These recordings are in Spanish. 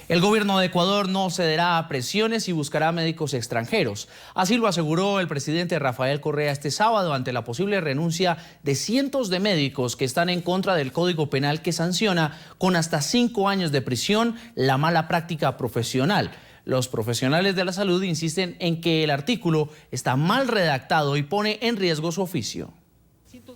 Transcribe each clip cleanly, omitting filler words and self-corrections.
El gobierno de Ecuador no cederá a presiones y buscará médicos extranjeros. Así lo aseguró el presidente Rafael Correa este sábado ante la posible renuncia de cientos de médicos que están en contra del Código Penal que sanciona con hasta 5 años de prisión la mala práctica profesional. Los profesionales de la salud insisten en que el artículo está mal redactado y pone en riesgo su oficio.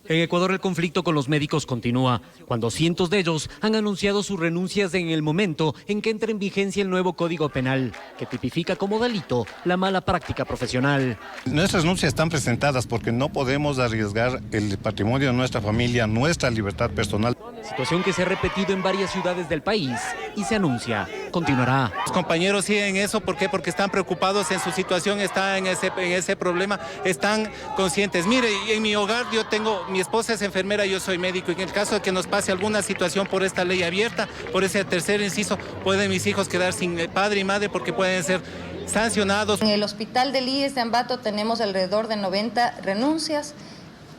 En Ecuador el conflicto con los médicos continúa, cuando cientos de ellos han anunciado sus renuncias en el momento en que entra en vigencia el nuevo Código Penal, que tipifica como delito la mala práctica profesional. Nuestras renuncias están presentadas porque no podemos arriesgar el patrimonio de nuestra familia, nuestra libertad personal. Situación que se ha repetido en varias ciudades del país y se anuncia, continuará. Los compañeros siguen eso, ¿por qué? Porque están preocupados en su situación, están en ese problema, están conscientes. Mire, en mi hogar yo tengo, mi esposa es enfermera, yo soy médico, y en el caso de que nos pase alguna situación por esta ley abierta, por ese tercer inciso, pueden mis hijos quedar sin padre y madre porque pueden ser sancionados. En el hospital del IES de Ambato tenemos alrededor de 90 renuncias.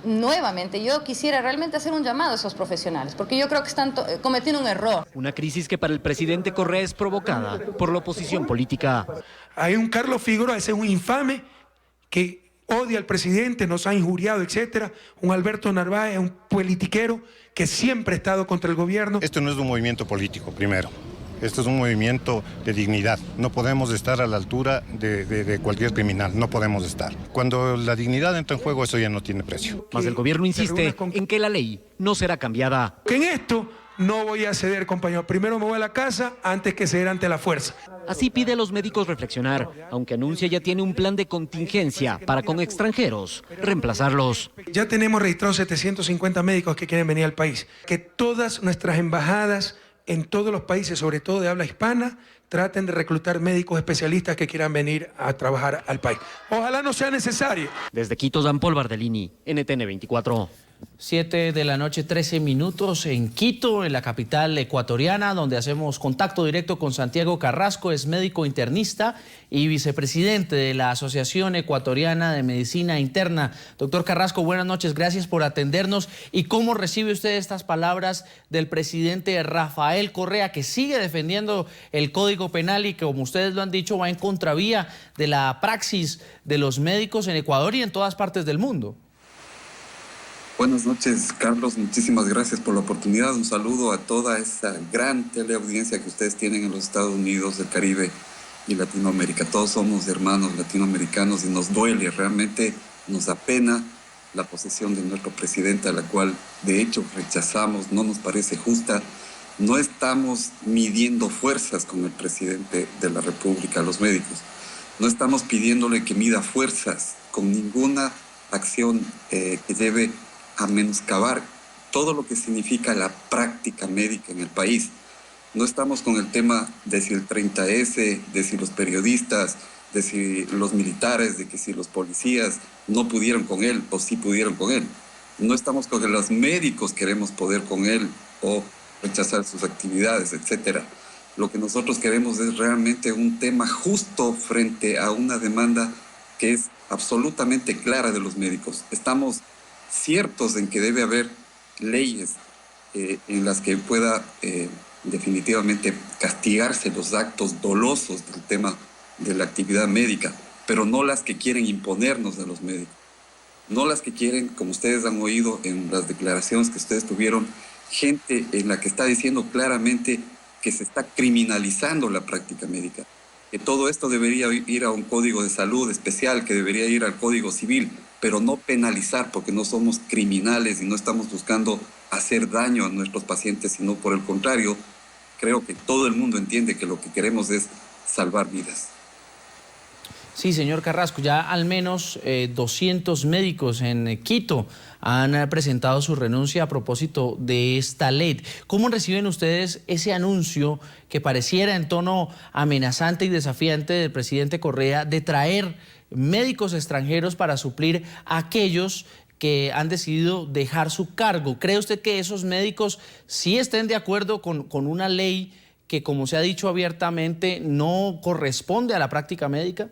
Nuevamente, yo quisiera realmente hacer un llamado a esos profesionales, porque yo creo que están cometiendo un error. Una crisis que para el presidente Correa es provocada por la oposición política. Hay un Carlos Figueroa, ese es un infame que odia al presidente, nos ha injuriado, etcétera. Un Alberto Narváez, un politiquero que siempre ha estado contra el gobierno. Esto no es un movimiento político, primero. Esto es un movimiento de dignidad. No podemos estar a la altura de cualquier criminal, no podemos estar. Cuando la dignidad entra en juego, eso ya no tiene precio. Mas el gobierno insiste en que la ley no será cambiada. Que en esto no voy a ceder, compañero. Primero me voy a la casa antes que ceder ante la fuerza. Así pide a los médicos reflexionar, aunque anuncia ya tiene un plan de contingencia para con extranjeros reemplazarlos. Ya tenemos registrados 750 médicos que quieren venir al país. Que todas nuestras embajadas en todos los países, sobre todo de habla hispana, traten de reclutar médicos especialistas que quieran venir a trabajar al país. Ojalá no sea necesario. Desde Quito, Dan Paul Bardellini, NTN 24. 7 de la noche, 13 minutos en Quito, en la capital ecuatoriana, donde hacemos contacto directo con Santiago Carrasco, es médico internista y vicepresidente de la Asociación Ecuatoriana de Medicina Interna. Doctor Carrasco, buenas noches, gracias por atendernos. ¿Y cómo recibe usted estas palabras del presidente Rafael Correa, que sigue defendiendo el Código Penal y que, como ustedes lo han dicho, va en contravía de la praxis de los médicos en Ecuador y en todas partes del mundo? Buenas noches, Carlos. Muchísimas gracias por la oportunidad. Un saludo a toda esa gran teleaudiencia que ustedes tienen en los Estados Unidos, el Caribe y Latinoamérica. Todos somos hermanos latinoamericanos y nos duele, realmente nos apena la posesión de nuestro presidente, a la cual de hecho rechazamos, no nos parece justa. No estamos midiendo fuerzas con el presidente de la República, los médicos. No estamos pidiéndole que mida fuerzas con ninguna acción que lleve a menoscabar todo lo que significa la práctica médica en el país. No estamos con el tema de si el 30S, de si los periodistas, de si los militares, de que si los policías no pudieron con él o sí pudieron con él. No estamos con que los médicos queremos poder con él o rechazar sus actividades, etc. Lo que nosotros queremos es realmente un tema justo frente a una demanda que es absolutamente clara de los médicos. Estamos ciertos en que debe haber leyes en las que pueda definitivamente castigarse los actos dolosos del tema de la actividad médica, pero no las que quieren imponernos a los médicos, no las que quieren, como ustedes han oído en las declaraciones que ustedes tuvieron, gente en la que está diciendo claramente que se está criminalizando la práctica médica, que todo esto debería ir a un código de salud especial, que debería ir al código civil, pero no penalizar, porque no somos criminales y no estamos buscando hacer daño a nuestros pacientes, sino por el contrario, creo que todo el mundo entiende que lo que queremos es salvar vidas. Sí, señor Carrasco, ya al menos 200 médicos en Quito han presentado su renuncia a propósito de esta ley. ¿Cómo reciben ustedes ese anuncio que pareciera en tono amenazante y desafiante del presidente Correa de traer médicos extranjeros para suplir a aquellos que han decidido dejar su cargo? ¿Cree usted que esos médicos sí estén de acuerdo con una ley que, como se ha dicho abiertamente, no corresponde a la práctica médica?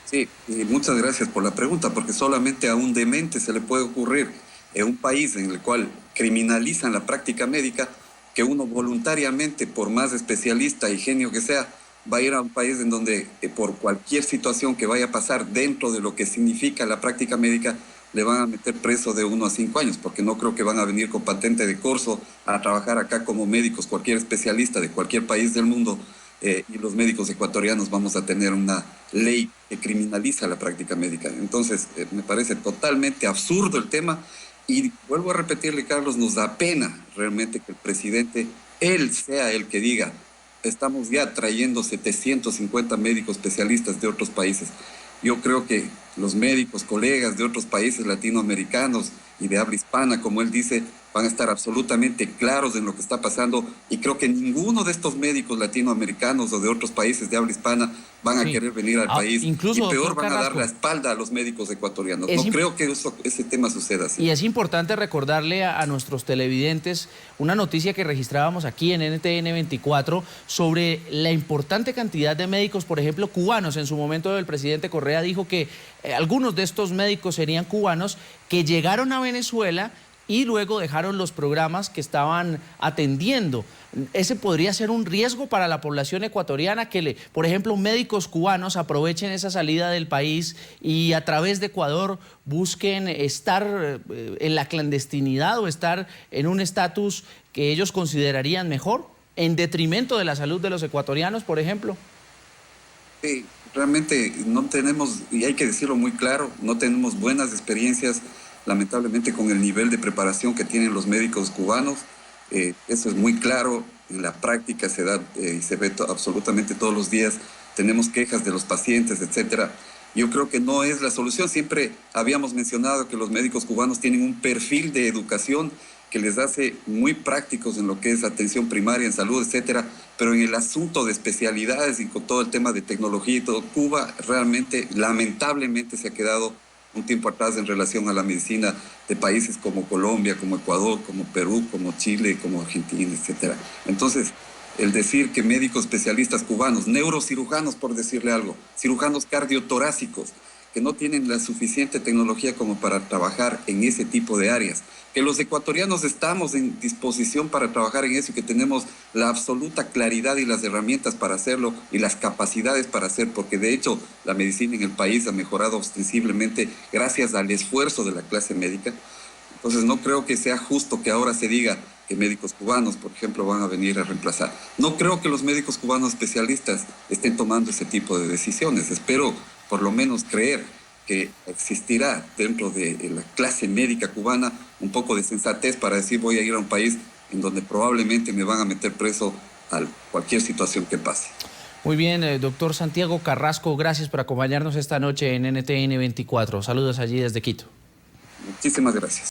Sí, y muchas gracias por la pregunta, porque solamente a un demente se le puede ocurrir en un país en el cual criminalizan la práctica médica que uno voluntariamente, por más especialista y genio que sea, va a ir a un país en donde por cualquier situación que vaya a pasar dentro de lo que significa la práctica médica, le van a meter preso de 1 a 5 años, porque no creo que van a venir con patente de corso a trabajar acá como médicos, cualquier especialista de cualquier país del mundo, y los médicos ecuatorianos vamos a tener una ley que criminaliza la práctica médica. Entonces, me parece totalmente absurdo el tema, y vuelvo a repetirle, Carlos, nos da pena realmente que el presidente, él sea el que diga, estamos ya trayendo 750 médicos especialistas de otros países. Yo creo que los médicos, colegas de otros países latinoamericanos y de habla hispana, como él dice, van a estar absolutamente claros en lo que está pasando, y creo que ninguno de estos médicos latinoamericanos o de otros países de habla hispana van a querer venir al país, incluso, y peor van a dar Carrasco, la espalda a los médicos ecuatorianos. No creo que ese tema suceda así. Y es importante recordarle a nuestros televidentes una noticia que registrábamos aquí en NTN 24 sobre la importante cantidad de médicos, por ejemplo, cubanos. En su momento el presidente Correa dijo que algunos de estos médicos serían cubanos que llegaron a Venezuela y luego dejaron los programas que estaban atendiendo. Ese podría ser un riesgo para la población ecuatoriana, que, por ejemplo, médicos cubanos aprovechen esa salida del país y a través de Ecuador busquen estar en la clandestinidad o estar en un estatus que ellos considerarían mejor, en detrimento de la salud de los ecuatorianos, por ejemplo. Sí, realmente no tenemos, y hay que decirlo muy claro, no tenemos buenas experiencias, lamentablemente, con el nivel de preparación que tienen los médicos cubanos. Eso es muy claro, en la práctica se da y se ve absolutamente todos los días. Tenemos quejas de los pacientes, etcétera. Yo creo que no es la solución. Siempre habíamos mencionado que los médicos cubanos tienen un perfil de educación que les hace muy prácticos en lo que es atención primaria, en salud, etcétera, pero en el asunto de especialidades y con todo el tema de tecnología y todo, Cuba realmente, lamentablemente, se ha quedado un tiempo atrás en relación a la medicina de países como Colombia, como Ecuador, como Perú, como Chile, como Argentina, etcétera. Entonces, el decir que médicos especialistas cubanos, neurocirujanos, por decirle algo, cirujanos cardiotorácicos, que no tienen la suficiente tecnología como para trabajar en ese tipo de áreas, que los ecuatorianos estamos en disposición para trabajar en eso y que tenemos la absoluta claridad y las herramientas para hacerlo y las capacidades para hacer, porque de hecho la medicina en el país ha mejorado ostensiblemente gracias al esfuerzo de la clase médica. Entonces no creo que sea justo que ahora se diga que médicos cubanos, por ejemplo, van a venir a reemplazar. No creo que los médicos cubanos especialistas estén tomando ese tipo de decisiones. Espero por lo menos creer que existirá dentro de la clase médica cubana un poco de sensatez para decir voy a ir a un país en donde probablemente me van a meter preso a cualquier situación que pase. Muy bien, doctor Santiago Carrasco, gracias por acompañarnos esta noche en NTN 24. Saludos allí desde Quito. Muchísimas gracias.